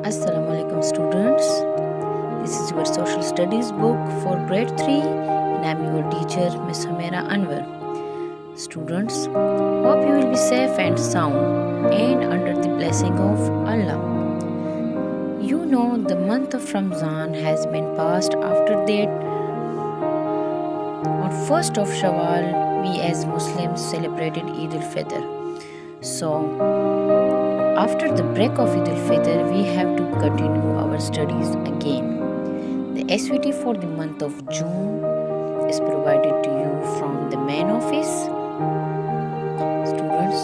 Assalamu alaikum students. This is your social studies book for grade 3 and I'm your teacher Miss Humaira Anwar. Students, hope you will be safe and sound and under the blessing of Allah. You know the month of Ramzan has been passed. After that, on 1st of Shawwal, we as Muslims celebrated Eid al-Fitr. So, after the break of Eid al-Fitr, we have to continue our studies again. The SVT for the month of June is provided to you from the main office. Students,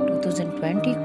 2020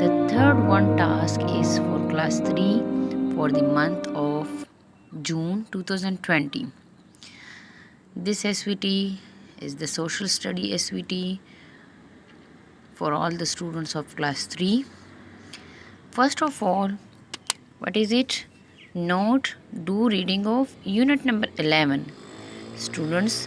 the third one task is for class 3 for the month of June 2020. This SVT is the social study SVT for all the students of class 3. First of all, what is it? Note, do reading of unit number 11. Students,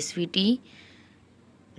SVT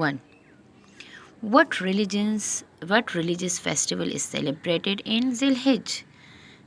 1, What religious festival is celebrated in Zilhijj?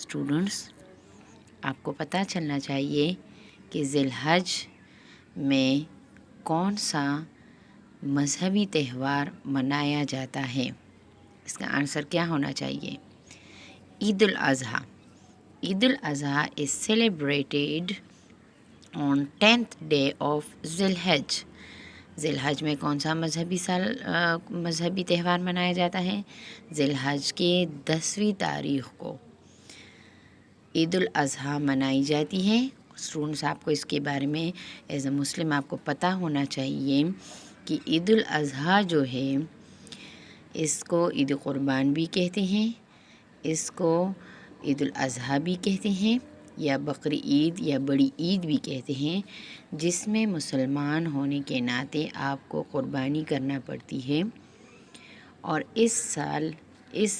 Students آپ کو پتہ چلنا چاہیے کہ ذی الحج میں کون سا مذہبی تہوار منایا جاتا ہے. اس کا آنسر کیا ہونا چاہیے؟ عید الاضحیٰ. عید al-Adha is celebrated on 10th day of ذی الحج. ذی الحج میں کون سا مذہبی تہوار منایا جاتا ہے؟ ذی الحج کے 10ویں تاریخ کو عید الاضحیٰ منائی جاتی ہے. اسٹوڈنٹس آپ کو اس کے بارے میں ایز اے مسلم آپ کو پتہ ہونا چاہیے کہ عید الاضحیٰ جو ہے اس کو عید قربان بھی کہتے ہیں، اس کو عید الاضحیٰ بھی کہتے ہیں، یا بقر عید یا بڑی عید بھی کہتے ہیں، جس میں مسلمان ہونے کے ناطے آپ کو قربانی کرنا پڑتی ہے. اور اس سال اس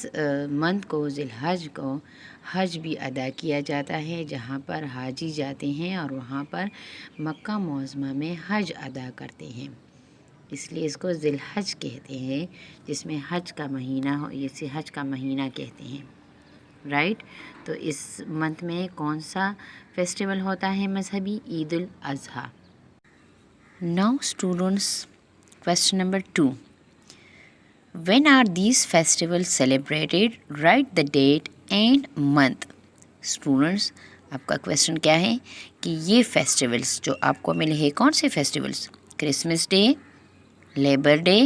منتھ کو ذی الحج کو حج بھی ادا کیا جاتا ہے، جہاں پر حاجی جاتے ہیں اور وہاں پر مکہ معظمہ میں حج ادا کرتے ہیں. اس لیے اس کو ذی الحج کہتے ہیں، جس میں حج کا مہینہ ہو، اسے حج کا مہینہ کہتے ہیں. رائٹ. تو اس منتھ میں کون سا فیسٹیول ہوتا ہے مذہبی؟ Eid al-Adha. Now students question number 2. When are these festivals celebrated? Write the date and month. Students آپ کا کویسچن کیا ہے کہ یہ فیسٹیولس جو آپ کو ملے ہیں کون سے festivals? Christmas day, labour day,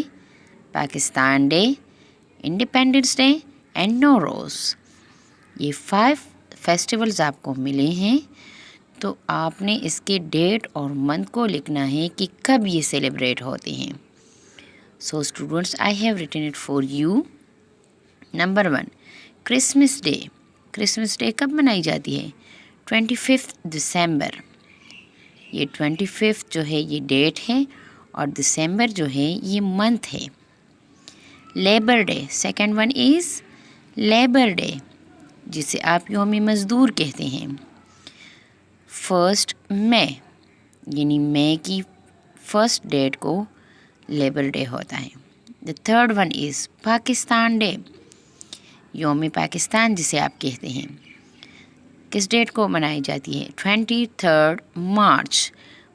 Pakistan day, independence day and Nowruz. یہ 5 فیسٹیولز آپ کو ملے ہیں، تو آپ نے اس کے ڈیٹ اور منتھ کو لکھنا ہے کہ کب یہ سیلیبریٹ ہوتے ہیں. So students, I have written it for you. Number 1, Christmas day. Christmas day کب منائی جاتی ہے؟ 25 دسمبر. یہ 25 جو ہے یہ ڈیٹ ہے اور دسمبر جو ہے یہ منتھ ہے. Labour day, second one is labour day, جسے آپ یوم مزدور کہتے ہیں. 1 مئی، یعنی مئی کی 1 ڈیٹ کو لیبر ڈے ہوتا ہے. دا تھرڈ ون از پاکستان ڈے، یوم پاکستان جسے آپ کہتے ہیں. کس ڈیٹ کو منائی جاتی ہے؟ 23 مارچ،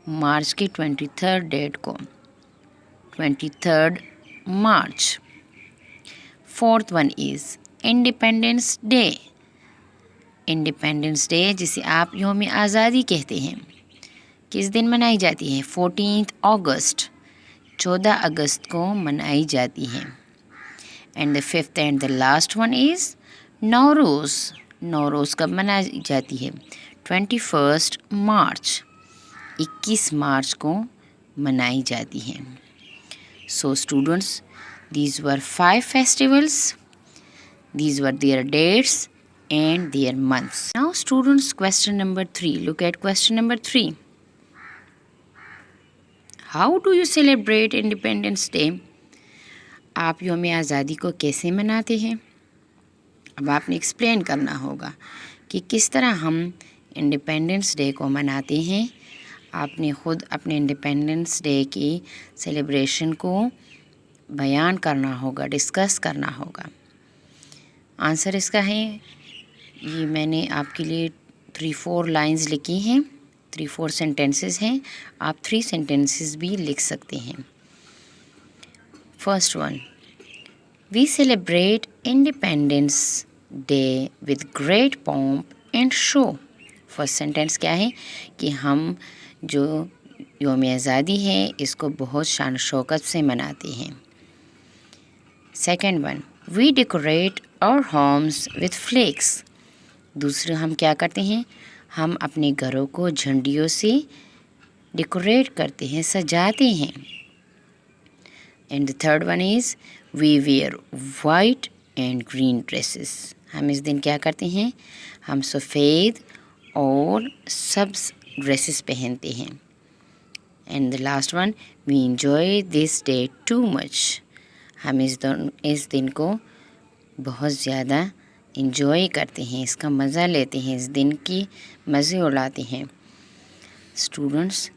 مارچ کی 23 ڈیٹ کو، 23 March. Fourth one is independence day. Independence day جسے آپ یوم آزادی کہتے ہیں، کس دن منائی جاتی ہے؟ 14 اگست، 14 اگست کو منائی جاتی ہے. And the fifth and the last one is Nowruz. Nowruz کب منائی جاتی ہے؟ 21 مارچ، 21 مارچ کو منائی جاتی ہے. So students these were 5 festivals. These were their dates and their months. Now students, question number 3. Look at question number 3. How do you celebrate Independence Day? آپ یوم آزادی کو کیسے مناتے ہیں؟ اب آپ نے ایکسپلین کرنا ہوگا کہ کس طرح ہم انڈیپینڈنس ڈے کو مناتے ہیں. آپ نے خود اپنے انڈیپینڈنس ڈے کی سیلیبریشن کو بیان کرنا ہوگا، ڈسکس کرنا ہوگا. آنسر اس کا ہے، یہ میں نے آپ کے لیے 3-4 لائنز لکھی ہیں، 3-4 سینٹینسز ہیں. آپ 3 سینٹینسز بھی لکھ سکتے ہیں. First one, we celebrate Independence Day with great pomp and show. First sentence کیا ہے کہ ہم جو یوم آزادی ہے اس کو بہت شان و شوکت سے مناتے ہیں. سیکنڈ ون، وی ڈیکوریٹ اور ہومز وتھ فلیکس. دوسرا ہم کیا کرتے ہیں؟ ہم اپنے گھروں کو جھنڈیوں سے ڈیکوریٹ کرتے ہیں، سجاتے ہیں. And the third one is we wear white and green dresses. ہم اس دن کیا کرتے ہیں؟ ہم سفید اور سبز ڈریسز پہنتے ہیں. And the last one, we enjoy this day too much. ہم اس دن کو بہت زیادہ انجوائے کرتے ہیں، اس کا مزہ لیتے ہیں، اس دن کی مزے اڑاتے ہیں. اسٹوڈنٹس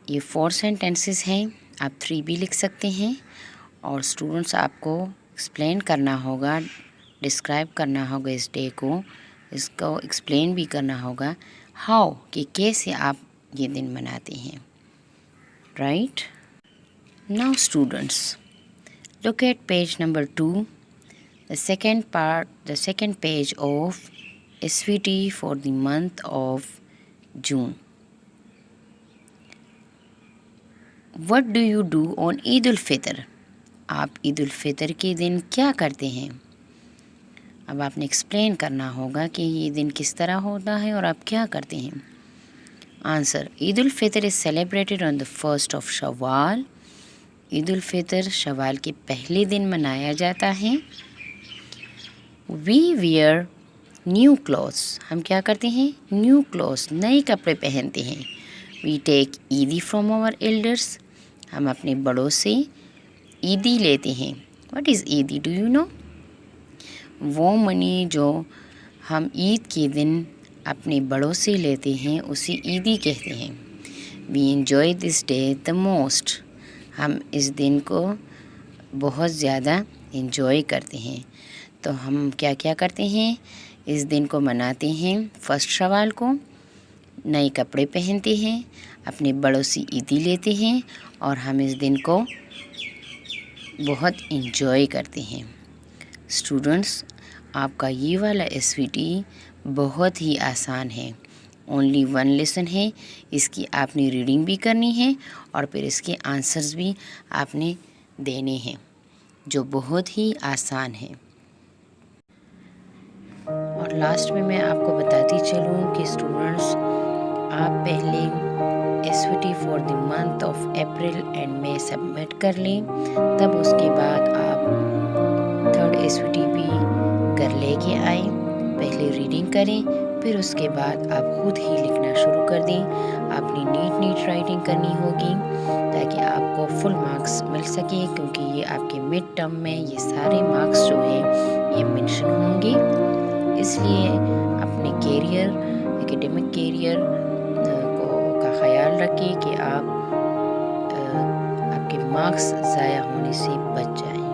یہ 4 سینٹینسز ہیں، آپ 3 بھی لکھ سکتے ہیں. اور اسٹوڈنٹس آپ کو ایکسپلین کرنا ہوگا ڈسکرائب کرنا ہوگا اس ڈے کو، اس کو ایکسپلین بھی کرنا ہوگا ہاؤ کہ کیسے آپ یہ دن مناتے ہیں. Right. Now students look at page number 2, the second page of SVT for the month of June. What do you do on عید الفطر؟ آپ عید الفطر کے دن کیا کرتے ہیں؟ اب آپ نے ایکسپلین کرنا ہوگا کہ یہ دن کس طرح ہوتا ہے اور آپ کیا کرتے ہیں. Answer: Eid ul-Fitr is celebrated on the 1st of Shawwal. Eid ul-Fitr شوال کے پہلے دن منایا جاتا ہے. We wear new clothes. ہم کیا کرتے ہیں؟ نیو کلوتھس، نئے کپڑے پہنتے ہیں. We take eidi from our elders. ہم اپنے بڑوں سے عیدی لیتے ہیں. What is eidi? Do you know? وہ منی جو ہم عید کے دن اپنے بڑوں سے لیتے ہیں اسے عیدی کہتے ہیں. We enjoy this day the most. ہم اس دن کو بہت زیادہ انجوائے کرتے ہیں. تو ہم کیا کیا کرتے ہیں؟ اس دن کو مناتے ہیں 1 شوال کو، نئے کپڑے پہنتے ہیں، اپنے بڑوں سے عیدی لیتے ہیں اور ہم اس دن کو بہت انجوائے کرتے ہیں. اسٹوڈنٹس، آپ کا یہ والا SVT بہت ہی آسان ہے. اونلی 1 لیسن ہے. اس کی آپ نے ریڈنگ بھی کرنی ہے اور پھر اس کے آنسرز بھی آپ نے دینے ہیں، جو بہت ہی آسان ہے. اور لاسٹ میں آپ کو بتاتی چلوں کہ اسٹوڈنٹس، آپ پہلے SVT for the month of April and May submit کر لیں، تب اس کے بعد آپ 3rd SVT بھی کر لے کے آئیں. پہلے ریڈنگ کریں، پھر اس کے بعد آپ خود ہی لکھنا شروع کر دیں. آپ نے نیٹ رائٹنگ کرنی ہوگی تاکہ آپ کو فل مارکس مل سکے، کیونکہ یہ آپ کے مڈ ٹرم میں یہ سارے مارکس جو ہیں یہ مینشن ہوں گے. اس لیے اپنے کیریئر، ایکیڈمک کیریئر کا خیال رکھیں کہ آپ کے مارکس ضائع ہونے سے بچ جائیں.